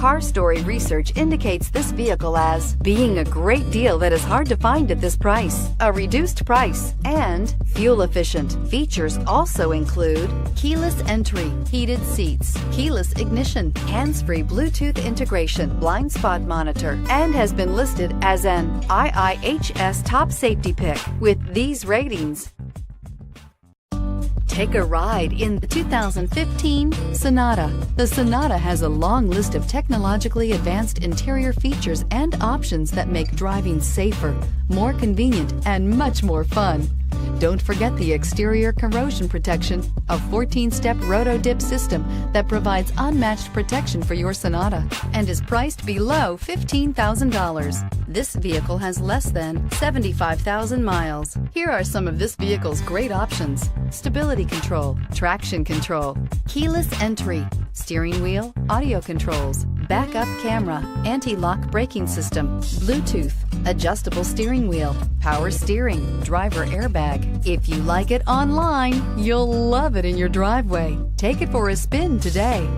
Car Story research indicates this vehicle as being a great deal that is hard to find at this price, a reduced price, and fuel efficient. Features also include keyless entry, heated seats, keyless ignition, hands-free Bluetooth integration, blind spot monitor, and has been listed as an IIHS top safety pick with these ratings. Take a ride in the 2015 Sonata. The Sonata has a long list of technologically advanced interior features and options that make driving safer, more convenient, and much more fun. Don't forget the exterior corrosion protection, a 14-step roto-dip system that provides unmatched protection for your Sonata and is priced below $15,000. This vehicle has less than 75,000 miles. Here are some of this vehicle's great options: stability control, traction control, keyless entry, steering wheel audio controls, backup camera, anti-lock braking system, Bluetooth, adjustable steering wheel, power steering, driver airbag. If you like it online, you'll love it in your driveway. Take it for a spin today.